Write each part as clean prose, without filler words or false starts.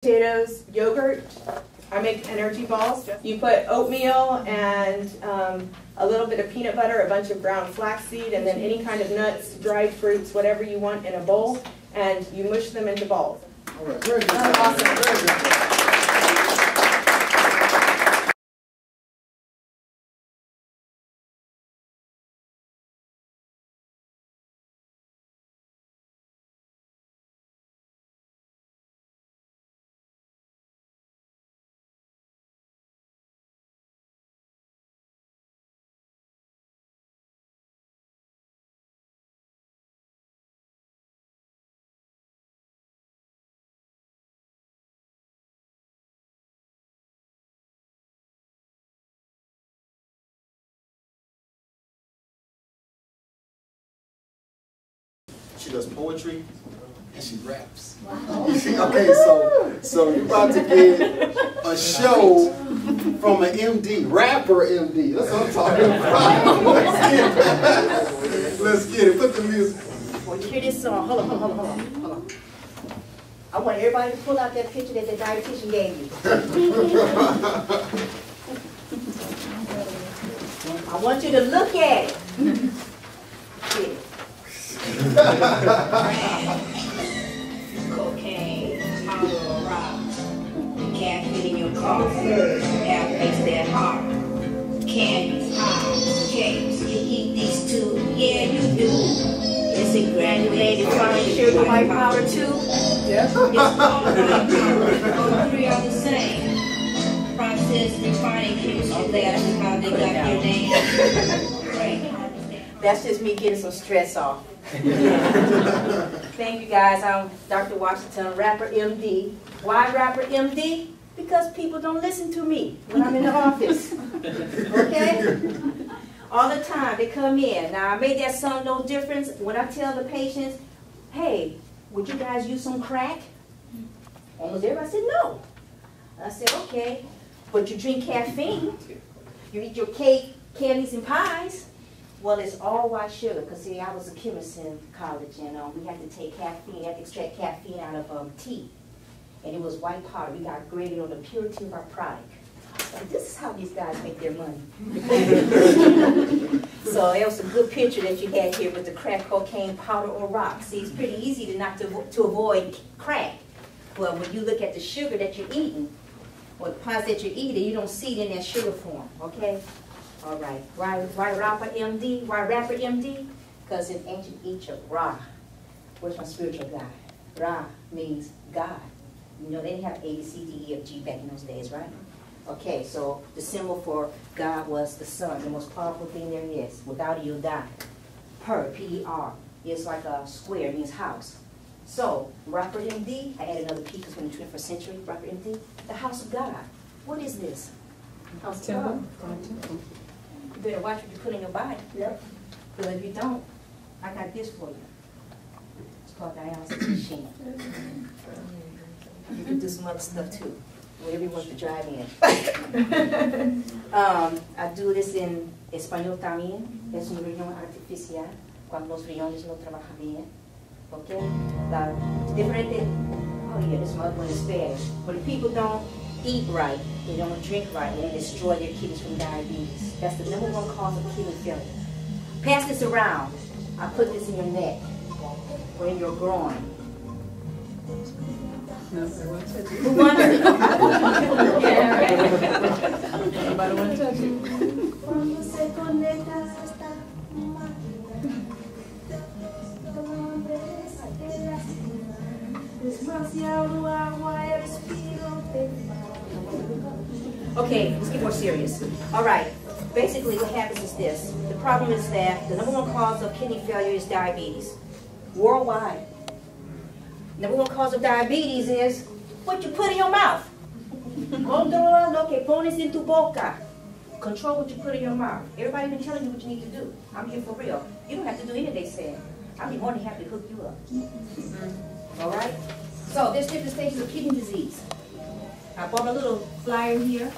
Potatoes, yogurt. I make energy balls. You put oatmeal and a little bit of peanut butter, a bunch of ground flaxseed, and then any kind of nuts, dried fruits, whatever you want in a bowl, and you mush them into balls. All right, very good. Awesome. Very good. She does poetry and she raps. Wow. Okay, so you're about to get a show from an MD, rapper MD. That's what I'm talking about. Let's get it. Put the music. When you hear this song, hold on. I want everybody to pull out that picture that the dietitian gave you. I want you to look at it. Cocaine, powder, rock, caffeine in your coffee, outpace that heart, candies, pies, cakes, you eat these too, yeah you do. Is it granulated fine sugar, white powder too? Yes. It's all white powder, all three are the same. Processed, refining chemistry, that's how they got your name. Right. That's just me getting some stress off. Thank you guys. I'm Dr. Washington, rapper MD. Why rapper MD? Because people don't listen to me when I'm in the office. Okay? All the time they come in. Now I made that song no difference when I tell the patients, hey, would you guys use some crack? Almost everybody said no. I said, okay, but you drink caffeine, you eat your cake, candies, and pies. Well, it's all white sugar, because see, I was a chemist in college, and we had to take caffeine, we had to extract caffeine out of tea. And it was white powder. We got graded on the purity of our product. And this is how these guys make their money. So it was a good picture that you had here with the crack cocaine powder or rock. See, it's pretty easy to avoid crack. Well, when you look at the sugar that you're eating, or the pies that you're eating, you don't see it in that sugar form, okay? All right. Why rapper MD? Why rapper MD? Because in ancient Egypt, Ra, where's my spiritual guy? Ra means God. You know, they didn't have A, B, C, D, E, F, G back in those days, right? Okay, so the symbol for God was the sun, the most powerful thing there is. Without it, you'll die. Per, P-E-R, is like a square, it means house. So, rapper MD, I added another P because we're in the 21st century, rapper MD, the house of God. What is this? House of God. You better watch what you put in your body. Yep. Because if you don't, I got this for you. It's called dialysis machine. You can do some other stuff too. Whatever you want to drive in. I do this in español también. Es un riñón artificial cuando los riñones no trabajan bien. Okay? La diferente. Oh yeah, this other one is Spanish. When the people don't eat right, they don't drink right, and they destroy their kidneys from diabetes. That's the #1 cause of kidney failure. Pass this around. I put this in your neck or in your groin. Who wants it? Nobody wants to touch you. Okay, let's get more serious. All right, basically what happens is this. The problem is that the #1 cause of kidney failure is diabetes. Worldwide. #1 cause of diabetes is what you put in your mouth. Controla lo que pones en tu boca. Control what you put in your mouth. Everybody been telling you what you need to do. I'm here for real. You don't have to do anything they said. I'll be more than happy to hook you up. All right? So there's different stages of kidney disease. I bought a little flyer here.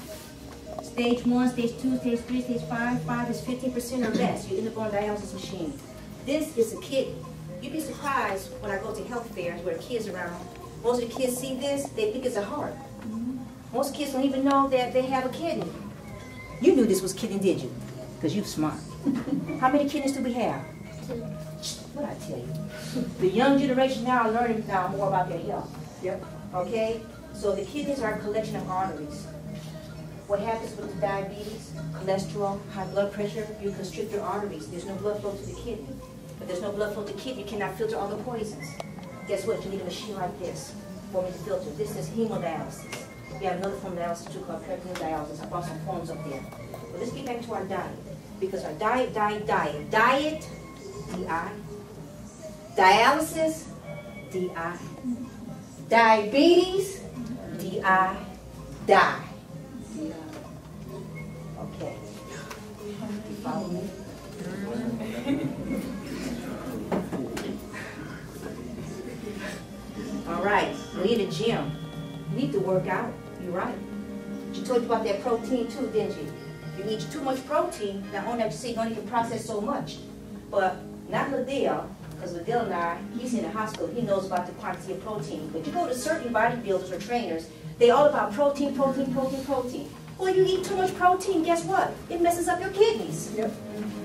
Stage 1, stage 2, stage 3, stage 5. 5 is 15% or less. You end up on a dialysis machine. This is a kidney. You'd be surprised when I go to health fairs where kids around Most of the kids see this, they think it's a heart. Most kids don't even know that they have a kidney. You knew this was kidney, did you? Because you're smart. How many kidneys do we have? What I tell you? The young generation now are learning now more about their health. Yep. Okay? So the kidneys are a collection of arteries. What happens with the diabetes, cholesterol, high blood pressure, you constrict your arteries. There's no blood flow to the kidney. If there's no blood flow to the kidney, you cannot filter all the poisons. Guess what? You need a machine like this for me to filter. This is hemodialysis. We have another form of dialysis too called peritoneal dialysis. I brought some forms up there. But let's get back to our diet. Because our diet. Diet, D-I. Dialysis, D-I. Diabetes, D-I. Die. Okay. You follow me? All right, we need a gym. You need to work out. You're right. She told you about that protein too, didn't you? You eat too much protein, not only have you you only can process so much, but not Ledel, because Ledel and I, he's in the hospital, he knows about the quantity of protein. But you go to certain bodybuilders or trainers, they all about protein, protein, protein, protein. Well, you eat too much protein, guess what? It messes up your kidneys. Yep.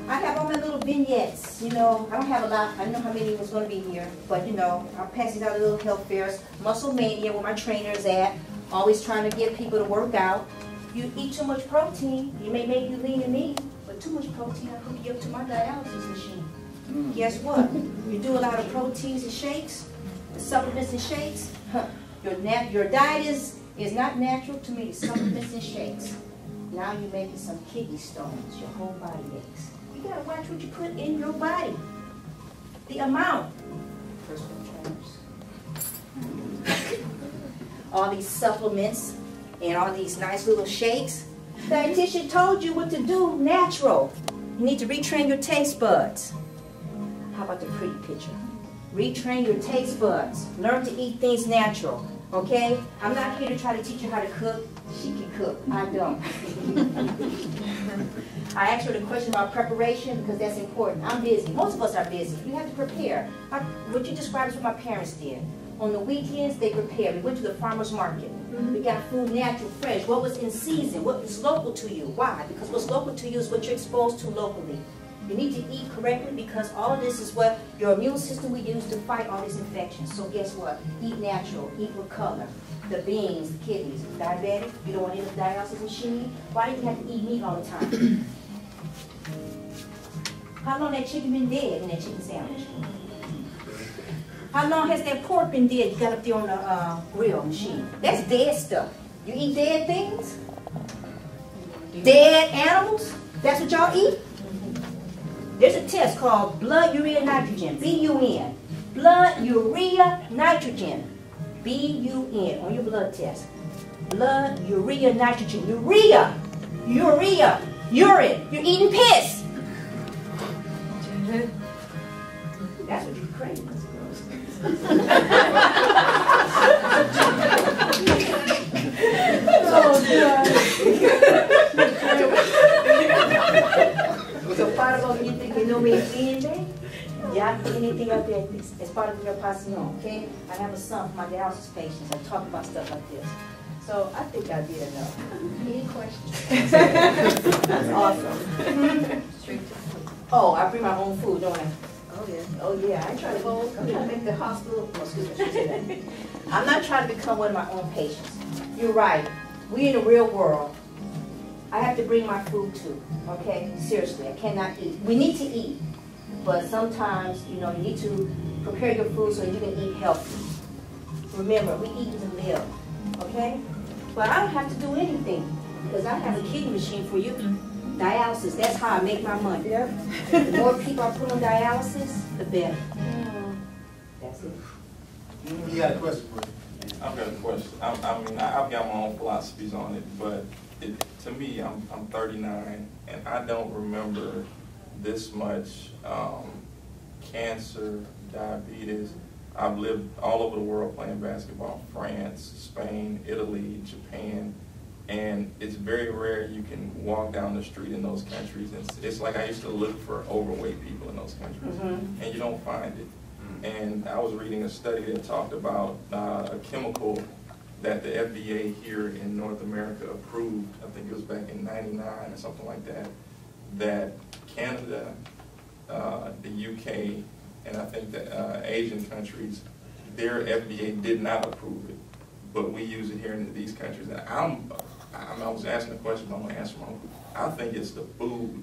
I have all my little vignettes, you know, I don't have a lot, I don't know how many was going to be here, but you know, I'm passing out a little health fairs, Muscle Mania, where my trainer's at, always trying to get people to work out. You eat too much protein, you may make you lean and mean, but too much protein, I hook you up to my dialysis machine. Guess what? You do a lot of proteins and shakes, the supplements and shakes, your diet is not natural to me, supplements and shakes. Now you're making some kidney stones, your whole body aches. You gotta watch what you put in your body. The amount. Personal trainers. All these supplements and all these nice little shakes. The dietitian told you what to do natural. You need to retrain your taste buds. How about the pretty picture? Retrain your taste buds. Learn to eat things natural. Okay? I'm not here to try to teach you how to cook. She can cook. I don't. I asked her the question about preparation because that's important. I'm busy. Most of us are busy. You have to prepare. What you described is what my parents did. On the weekends, they prepared. We went to the farmer's market. We got food natural, fresh. What was in season? What is local to you? Why? Because what's local to you is what you're exposed to locally. You need to eat correctly because all of this is what your immune system will use to fight all these infections. So guess what? Eat natural. Eat with color. The beans, the kidneys. Diabetic? You don't want to eat a dialysis machine? Why do you have to eat meat all the time? How long that chicken been dead in that chicken sandwich? How long has that pork been dead? You got up there on the grill machine. That's dead stuff. You eat dead things? Dead animals? That's what y'all eat? There's a test called blood urea nitrogen, B-U-N. Blood urea nitrogen, B-U-N, on your blood test. Blood urea nitrogen, urea, urine, you're eating piss. That's what you're craving. So part of you think you know me entiende? Ya anything out there as part of your pasión, okay? I have a son for my dialysis patients. I talk about stuff like this. So I think I did enough. Any questions? That's awesome. Oh, I bring my own food, don't I? Oh yeah. Oh yeah. I try to go. I'm trying to make the hospital. Oh, excuse me. I should say that. I'm not trying to become one of my own patients. You're right. We in the real world. I have to bring my food too. Okay. Seriously, I cannot eat. We need to eat, but sometimes you know you need to prepare your food so you can eat healthy. Remember, we eat to live. Okay. But I don't have to do anything because I have a kidney machine for you. Dialysis, that's how I make my money. Yep. The more people I put on dialysis, the better. That's it. You got a question for you? I've got a question. I've got my own philosophies on it, but to me, I'm 39, and I don't remember this much cancer, diabetes. I've lived all over the world playing basketball, France, Spain, Italy, Japan. And it's very rare you can walk down the street in those countries. It's like I used to look for overweight people in those countries, and you don't find it. And I was reading a study that talked about a chemical that the FDA here in North America approved, I think it was back in '99 or something like that, that Canada, the UK, and I think the Asian countries, their FDA did not approve it, but we use it here in these countries. And I was asking the question, I'm going to answer my own. I think it's the food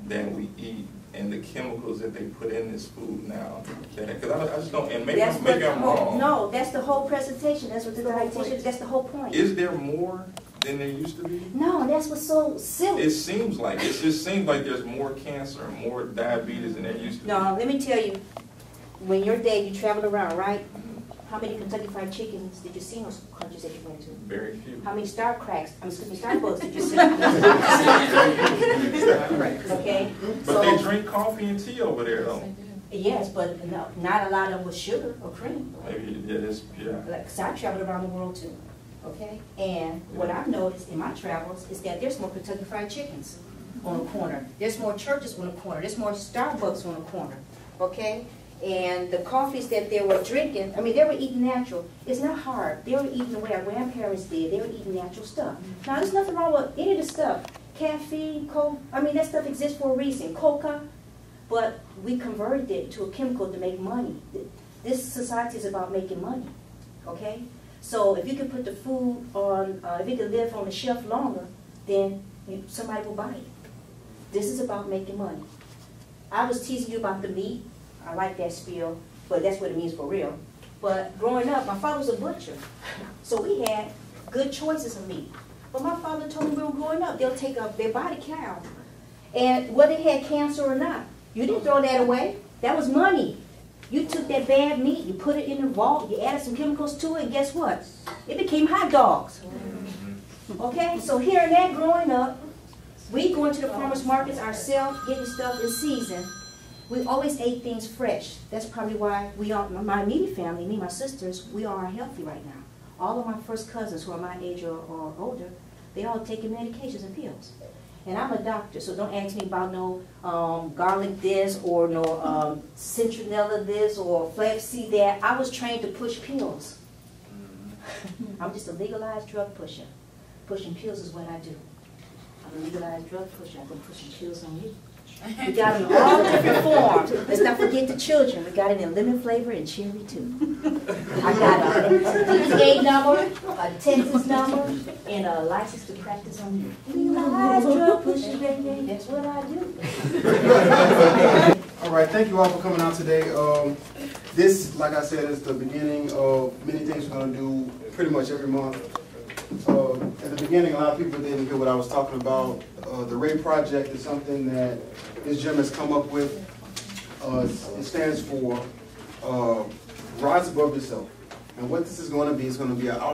that we eat and the chemicals that they put in this food now. Because I just don't, and maybe I'm wrong. No, that's the whole presentation. That's what the dietitian, that's the whole point. Is there more than there used to be? No, that's what's so silly. It seems like, it just seems like there's more cancer and more diabetes than there used to be. No, let me tell you, when your day you traveled around, right? How many Kentucky Fried Chickens did you see in those countries that you went to? Very few. How many Starbucks did you see? Okay? But they drink coffee and tea over there, though. Yes, but no, not a lot of them with sugar or cream. Maybe it is, yeah. Like, so I traveled around the world too, okay? And what I've noticed in my travels is that there's more Kentucky Fried Chickens on the corner. There's more churches on the corner. There's more Starbucks on the corner, okay? And the coffees that they were drinking, I mean, they were eating natural. It's not hard. They were eating the way our grandparents did. They were eating natural stuff. Now, there's nothing wrong with any of the stuff. Caffeine, Coke, I mean, that stuff exists for a reason. Coca, but we converted it to a chemical to make money. This society is about making money, okay? So if you can put the food on, if it can live on the shelf longer, then somebody will buy it. This is about making money. I was teasing you about the meat. I like that spiel, but that's what it means for real. But growing up, my father was a butcher, so we had good choices of meat. But my father told me when we were growing up, they'll take up their body count, and whether it had cancer or not, you didn't throw that away. That was money. You took that bad meat, you put it in the vault, you added some chemicals to it, and guess what? It became hot dogs. Okay, so hearing that growing up, we going to the farmers markets ourselves, getting stuff in season. We always ate things fresh. That's probably why we all, my immediate family, me and my sisters, we all are healthy right now. All of my first cousins who are my age or older, they all taking medications and pills. And I'm a doctor, so don't ask me about no garlic this or no citronella this or flaxseed that. I was trained to push pills. I'm just a legalized drug pusher. Pushing pills is what I do. I'm a legalized drug pusher. I've been pushing pills on you. We got them in all different forms. Let's not forget the children. We got it in lemon flavor and cherry too. I got a DTA number, a Texas number, and a license to practice on you. Legalized drug pushing, baby. That's what I do. All right, thank you all for coming out today. This, like I said, is the beginning of many things we're going to do pretty much every month. At the beginning, a lot of people didn't hear what I was talking about. The R.A.Y project is something that this gym has come up with. It stands for Rise Above Yourself. And what this is going to be is going to be an